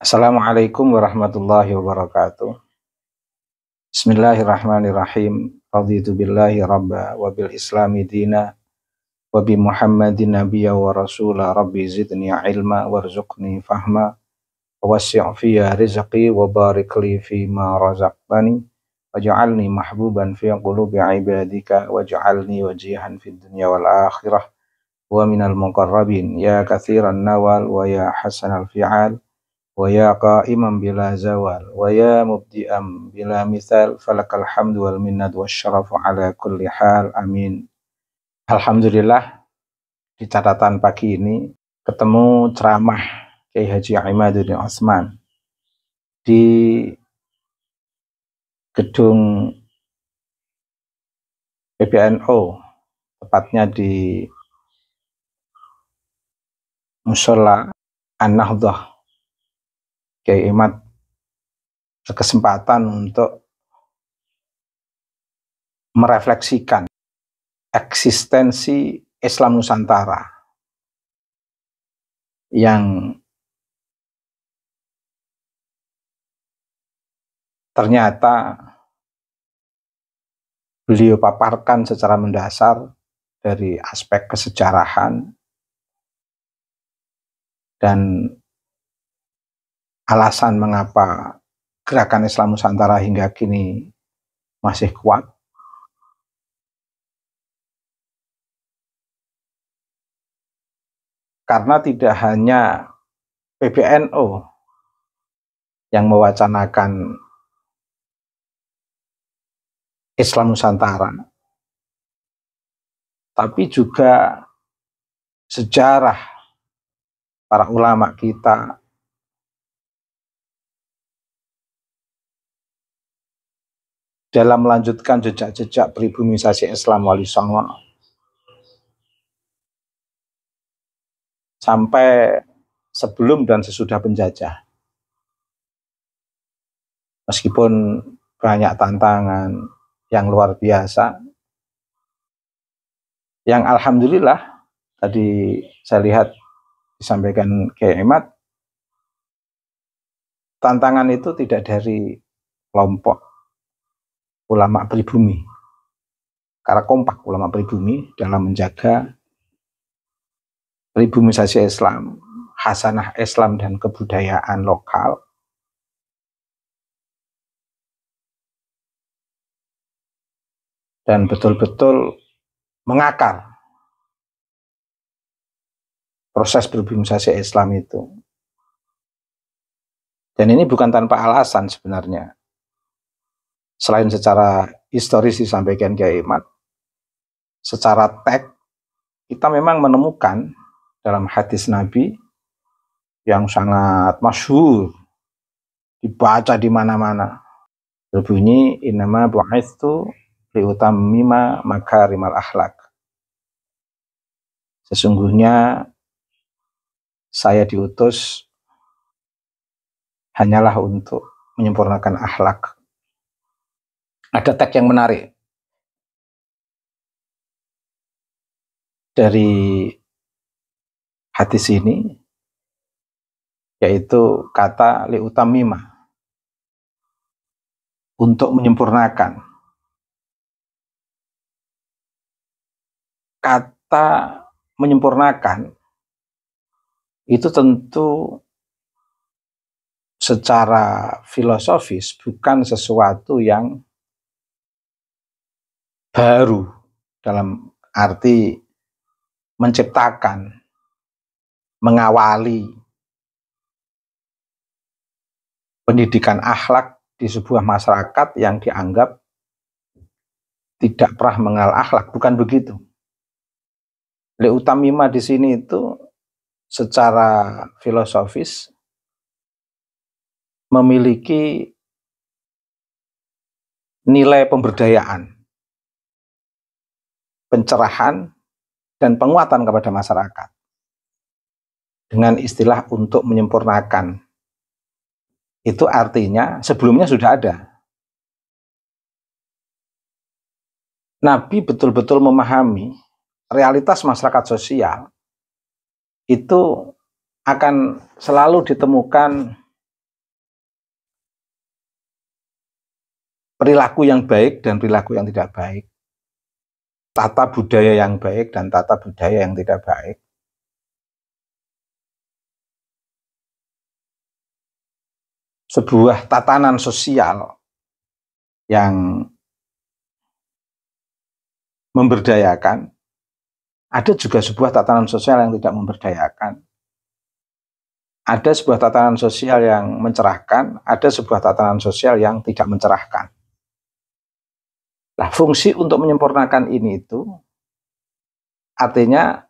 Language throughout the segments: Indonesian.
Assalamualaikum warahmatullahi wabarakatuh. Bismillahirrahmanirrahim. Raditu billahi rabba wa bil islami dina wa bi Muhammadin nabiyya wa rasula rabbi zidni ilma warzuqni fahma wa wasi' fiyya rizqi wa barik li fi ma razaqtani waj'alni mahbuban fi qulubi ibadika waj'alni wajihan fid dunya wal akhirah wa minal muqarrabin ya katsiran nawal wa ya hasanal fi'al wa ya qa'iman bila zawal wa ya mubdi'an bila mithal falakal hamdu wal minnat wasyarafu ala kulli hal amin. Alhamdulillah, di catatan pagi ini ketemu ceramah Kiai Haji Imaduddin Utsman di gedung PBNU, tepatnya di Mushola An-Nahdhah. Kiai Imad berkesempatan untuk merefleksikan eksistensi Islam Nusantara yang ternyata beliau paparkan secara mendasar dari aspek kesejarahan dan alasan mengapa gerakan Islam Nusantara hingga kini masih kuat. Karena tidak hanya PBNU yang mewacanakan Islam Nusantara, tapi juga sejarah para ulama kita dalam melanjutkan jejak-jejak pribumisasi Islam wali songo sampai sebelum dan sesudah penjajah. Meskipun banyak tantangan yang luar biasa, yang alhamdulillah tadi saya lihat disampaikan Kiai Imad, tantangan itu tidak dari kelompok ulama pribumi, karena kompak ulama pribumi dalam menjaga pribumisasi Islam, hasanah Islam dan kebudayaan lokal. Dan betul-betul mengakar proses pribumisasi Islam itu. Dan ini bukan tanpa alasan sebenarnya. Selain secara historis disampaikan Kiai Imad, secara teks kita memang menemukan dalam hadis Nabi yang sangat masyhur, dibaca di mana-mana, berbunyi innama bu'itsu liutammima makarimal akhlak. Sesungguhnya saya diutus hanyalah untuk menyempurnakan akhlak. Ada teks yang menarik dari hadis ini, yaitu kata liutammima, untuk menyempurnakan. Kata menyempurnakan itu tentu secara filosofis bukan sesuatu yang baru dalam arti menciptakan, mengawali pendidikan akhlak di sebuah masyarakat yang dianggap tidak pernah mengenal akhlak, bukan begitu. Liutammima di sini itu secara filosofis memiliki nilai pemberdayaan, pencerahan, dan penguatan kepada masyarakat. Dengan istilah untuk menyempurnakan. Itu artinya sebelumnya sudah ada. Nabi betul-betul memahami realitas masyarakat sosial itu akan selalu ditemukan perilaku yang baik dan perilaku yang tidak baik, tata budaya yang baik dan tata budaya yang tidak baik. Sebuah tatanan sosial yang memberdayakan, ada juga sebuah tatanan sosial yang tidak memberdayakan. Ada sebuah tatanan sosial yang mencerahkan, ada sebuah tatanan sosial yang tidak mencerahkan. Nah, fungsi untuk menyempurnakan ini itu artinya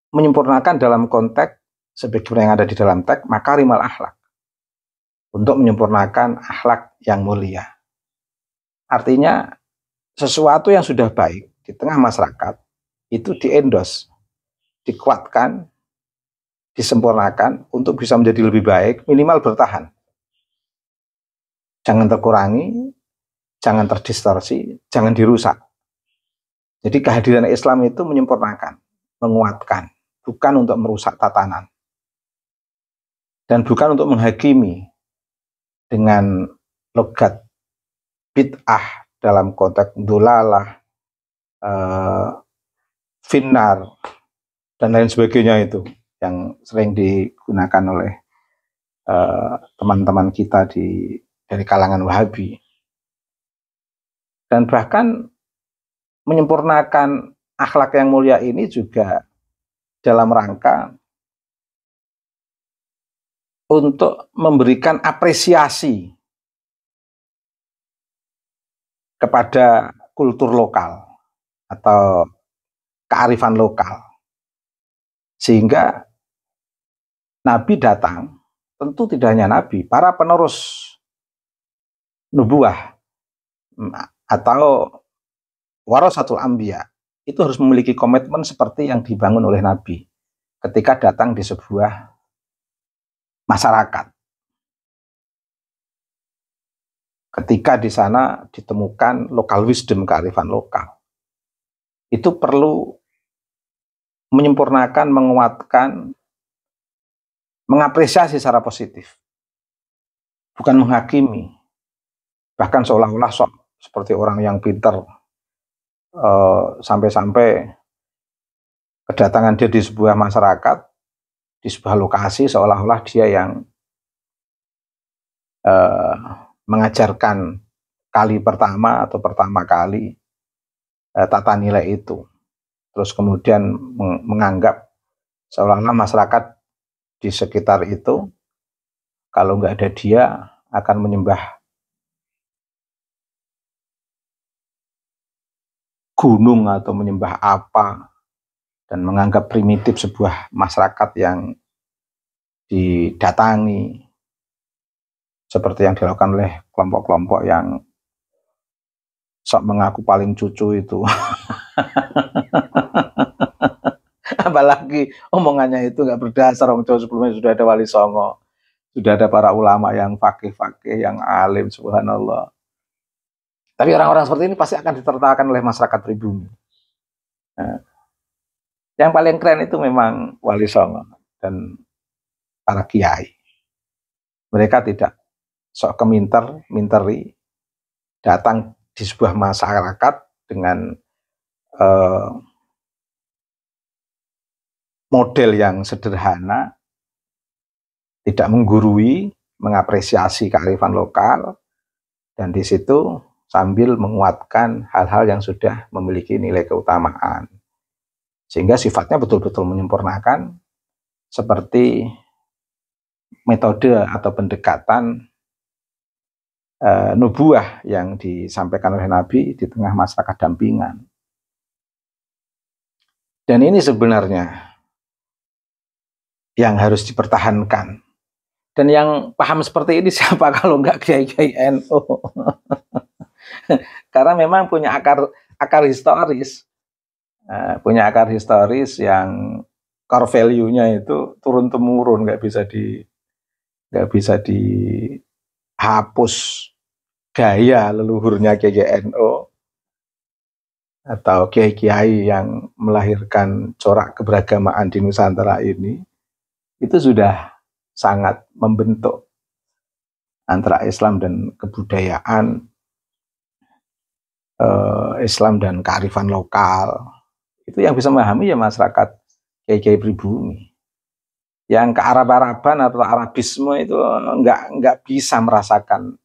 menyempurnakan dalam konteks sebagaimana yang ada di dalam teks makarimal akhlak, untuk menyempurnakan akhlak yang mulia. Artinya sesuatu yang sudah baik di tengah masyarakat itu diendos, dikuatkan, disempurnakan untuk bisa menjadi lebih baik, minimal bertahan. Jangan terkurangi, jangan terdistorsi, jangan dirusak. Jadi kehadiran Islam itu menyempurnakan, menguatkan, bukan untuk merusak tatanan. Dan bukan untuk menghakimi dengan logat bid'ah dalam konteks dolalah, finnar, dan lain sebagainya itu yang sering digunakan oleh teman-teman kita dari kalangan Wahabi. Dan bahkan menyempurnakan akhlak yang mulia ini juga dalam rangka untuk memberikan apresiasi kepada kultur lokal atau kearifan lokal. Sehingga Nabi datang, tentu tidak hanya Nabi, para penerus nubuah atau warasatul anbiya itu harus memiliki komitmen seperti yang dibangun oleh Nabi ketika datang di sebuah masyarakat. Ketika di sana ditemukan local wisdom, kearifan lokal, itu perlu menyempurnakan, menguatkan, mengapresiasi secara positif, bukan menghakimi, bahkan seolah-olah seperti orang yang pintar, sampai-sampai kedatangan dia di sebuah masyarakat, di sebuah lokasi, seolah-olah dia yang mengajarkan kali pertama atau pertama kali tata nilai itu. Terus kemudian menganggap seolah-olah masyarakat di sekitar itu kalau nggak ada dia akan menyembah gunung atau menyembah apa, dan menganggap primitif sebuah masyarakat yang didatangi seperti yang dilakukan oleh kelompok-kelompok yang sok mengaku paling cucu itu. Apalagi omongannya itu nggak berdasar. Orang Jawa sebelumnya sudah ada Wali Songo, sudah ada para ulama yang fakih-fakih, yang alim, subhanallah. Tapi orang-orang seperti ini pasti akan ditertawakan oleh masyarakat pribumi. Nah, yang paling keren itu memang Wali Songo dan para kiai. Mereka tidak sok minteri, datang di sebuah masyarakat dengan model yang sederhana, tidak menggurui, mengapresiasi kearifan lokal, dan di situ sambil menguatkan hal-hal yang sudah memiliki nilai keutamaan. Sehingga sifatnya betul-betul menyempurnakan, seperti metode atau pendekatan nubuah yang disampaikan oleh Nabi di tengah masyarakat dampingan. Dan ini sebenarnya yang harus dipertahankan. Dan yang paham seperti ini siapa kalau nggak kiai-kiai NU? Karena memang punya akar historis, punya akar historis yang core value-nya itu turun temurun, nggak bisa dihapus gaya leluhurnya kiai NU atau kiai-kiai yang melahirkan corak keberagamaan di Nusantara ini. Itu sudah sangat membentuk antara Islam dan kebudayaan Islam dan kearifan lokal. Itu yang bisa memahami ya masyarakat kiai-kiai pribumi. Yang ke Arab-Araban atau Arabisme itu nggak bisa merasakan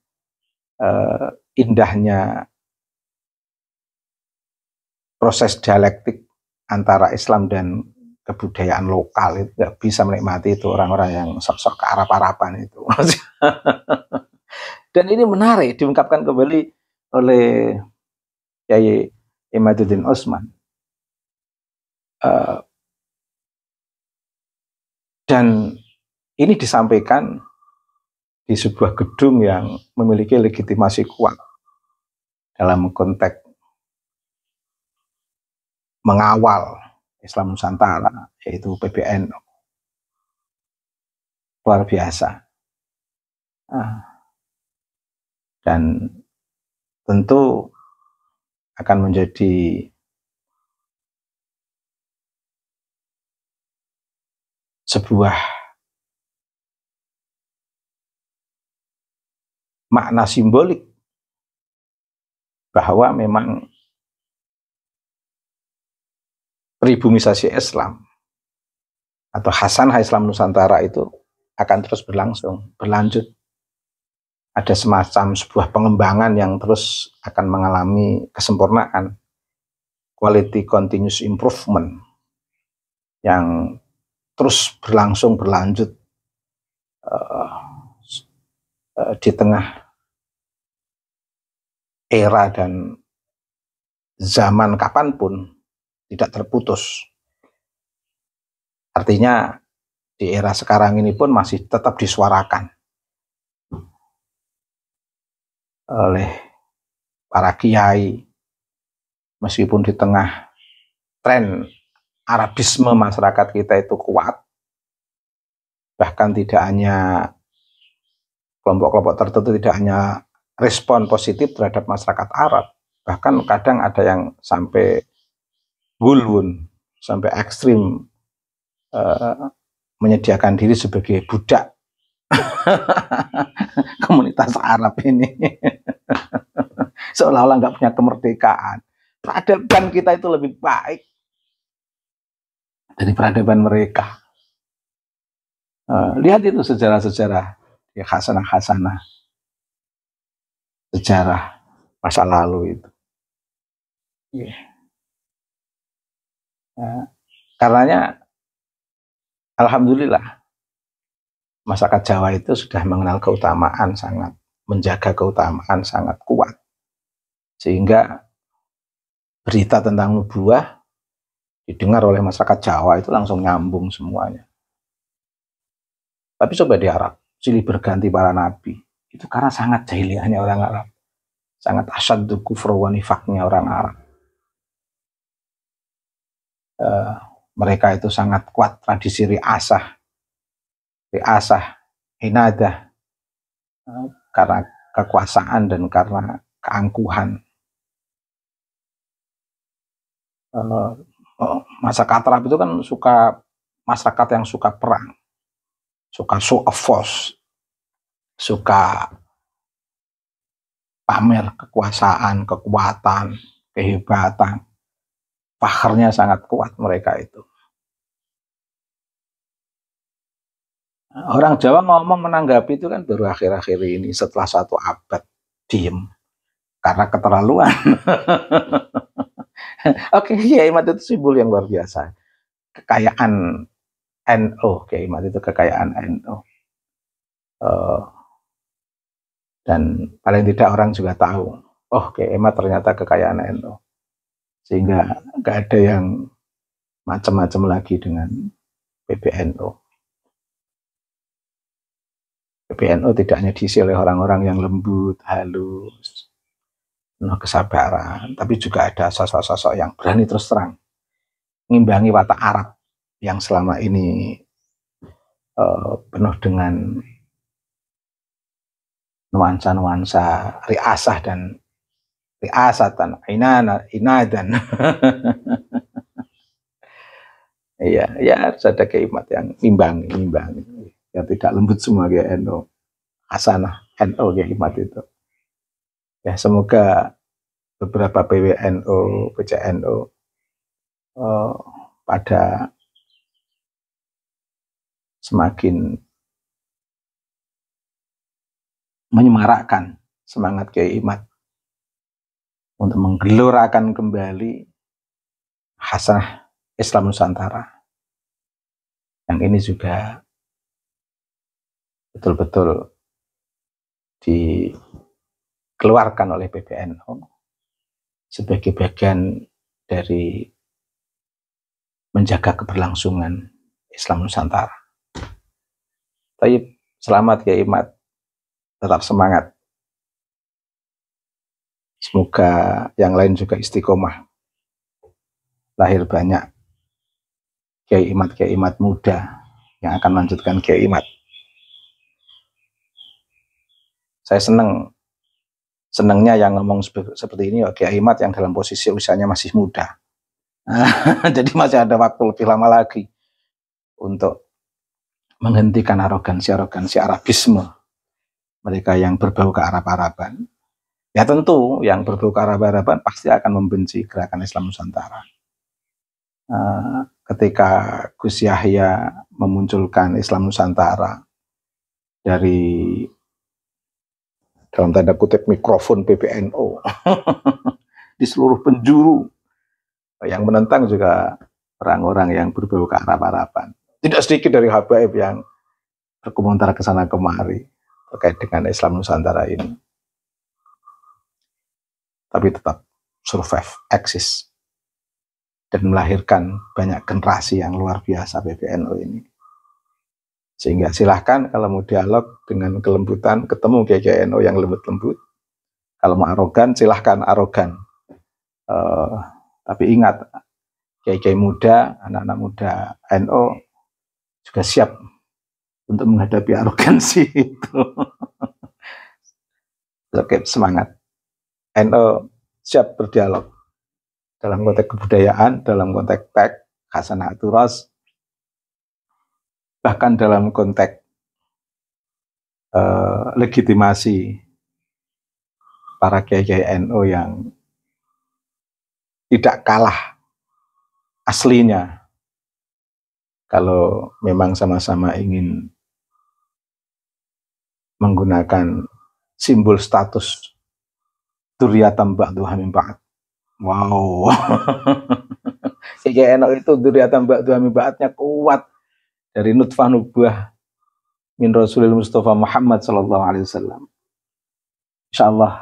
indahnya proses dialektik antara Islam dan kebudayaan lokal. Itu nggak bisa menikmati itu orang-orang yang sok-sok ke Arab-Araban itu. Dan ini menarik diungkapkan kembali oleh Kiai Imaduddin Utsman. Dan ini disampaikan di sebuah gedung yang memiliki legitimasi kuat dalam konteks mengawal Islam Nusantara, yaitu PBNU. Luar biasa. Dan tentu akan menjadi sebuah makna simbolik bahwa memang pribumisasi Islam atau Hasanah Islam Nusantara itu akan terus berlanjut. Ada semacam sebuah pengembangan yang terus akan mengalami kesempurnaan, quality continuous improvement yang terus berlanjut di tengah era dan zaman kapanpun tidak terputus. Artinya di era sekarang ini pun masih tetap disuarakan oleh para kiai, meskipun di tengah tren Arabisme masyarakat kita itu kuat, bahkan tidak hanya kelompok-kelompok tertentu, tidak hanya respon positif terhadap masyarakat Arab, bahkan kadang ada yang sampai gulwun, sampai ekstrim menyediakan diri sebagai budak komunitas Arab ini. Seolah-olah nggak punya kemerdekaan. Peradaban kita itu lebih baik dari peradaban mereka. Lihat itu sejarah-sejarah ya, hasanah sejarah masa lalu itu. Karenanya alhamdulillah masyarakat Jawa itu sudah mengenal keutamaan, sangat menjaga keutamaan sangat kuat, sehingga berita tentang nubuah didengar oleh masyarakat Jawa itu langsung nyambung semuanya. Tapi coba di Arab, silih berganti para nabi, itu karena sangat jahiliyahnya orang Arab, sangat asyaddu kufru wa nifaknya orang Arab. Mereka itu sangat kuat tradisi riasah, inadah, karena kekuasaan dan karena keangkuhan. Masyarakat Arab itu kan suka masyarakat yang suka perang, suka show of force, suka pamer kekuasaan, kekuatan, kehebatan. Fakhrnya sangat kuat mereka itu. Orang Jawa ngomong menanggapi itu kan baru akhir-akhir ini, setelah 1 abad diem karena keterlaluan. Oke, Kiai Imad itu simbol yang luar biasa. Kekayaan NU, Kiai Imad itu kekayaan NU. Dan paling tidak orang juga tahu, oh Kiai Imad ternyata kekayaan NU. Sehingga nggak ada yang macam-macam lagi dengan PBNU. PBNU tidak hanya diisi oleh orang-orang yang lembut, halus, penuh kesabaran, tapi juga ada sosok-sosok yang berani terus terang mengimbangi watak Arab yang selama ini penuh dengan nuansa-nuansa riasah dan riasatan, inadan. Iya, ya harus ada keimat yang imbangi, yang tidak lembut semua kayak NU. Hasanah NU keimat itu. Ya, semoga beberapa PWNU, PCNU pada semakin menyemarakkan semangat Kiai Imad untuk menggelorakan kembali hasanah Islam Nusantara. Yang ini juga betul-betul dikeluarkan oleh PBNU sebagai bagian dari menjaga keberlangsungan Islam Nusantara. Tapi selamat Kiai Imad, tetap semangat. Semoga yang lain juga istiqomah. Lahir banyak Kiai Imad muda yang akan melanjutkan Kiai Imad. Saya senangnya yang ngomong seperti ini, Kiai Imad yang dalam posisi usianya masih muda. Jadi masih ada waktu lebih lama lagi untuk menghentikan arogansi Arabisme mereka yang berbau kearab-araban. Ya tentu yang berbau kearab-araban pasti akan membenci gerakan Islam Nusantara. Ketika Gus Yahya memunculkan Islam Nusantara dari dalam tanda kutip mikrofon PBNU di seluruh penjuru, yang menentang juga orang-orang yang berbau kearab-araban. Tidak sedikit dari habaib yang berkomentar ke sana kemari terkait dengan Islam Nusantara ini. Tapi tetap survive, eksis, dan melahirkan banyak generasi yang luar biasa PBNU ini. Sehingga silahkan kalau mau dialog dengan kelembutan, ketemu GGNU yang lembut-lembut. Kalau mau arogan, silahkan arogan. Tapi ingat, kiai-kiai muda, anak-anak muda NU juga siap untuk menghadapi arogansi itu. Oke, semangat. NU siap berdialog dalam konteks kebudayaan, dalam konteks teks, khasanah turas, bahkan dalam konteks legitimasi para kiai-kiai NU yang tidak kalah aslinya kalau memang sama-sama ingin menggunakan simbol status dzurriyyatan ba'duha min ba'd. Wow. Kiai NU itu dzurriyyatan ba'duha min ba'dnya kuat dari nutfah nubuah min Rasulil Mustafa Muhammad sallallahu alaihi wasallam. Insyaallah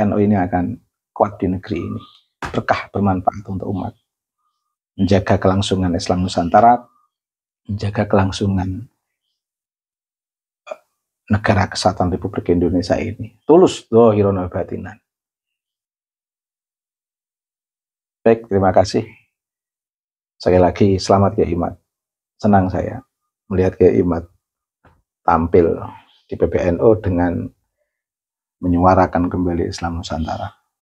NU ini akan kuat di negeri ini, berkah, bermanfaat untuk umat, menjaga kelangsungan Islam Nusantara, menjaga kelangsungan negara kesatuan Republik Indonesia ini. Tulus dhahiran wa batinan. Baik, terima kasih. Sekali lagi selamat Kiai Imad. Senang saya melihat Kiai Imad tampil di PBNU dengan menyuarakan kembali Islam Nusantara.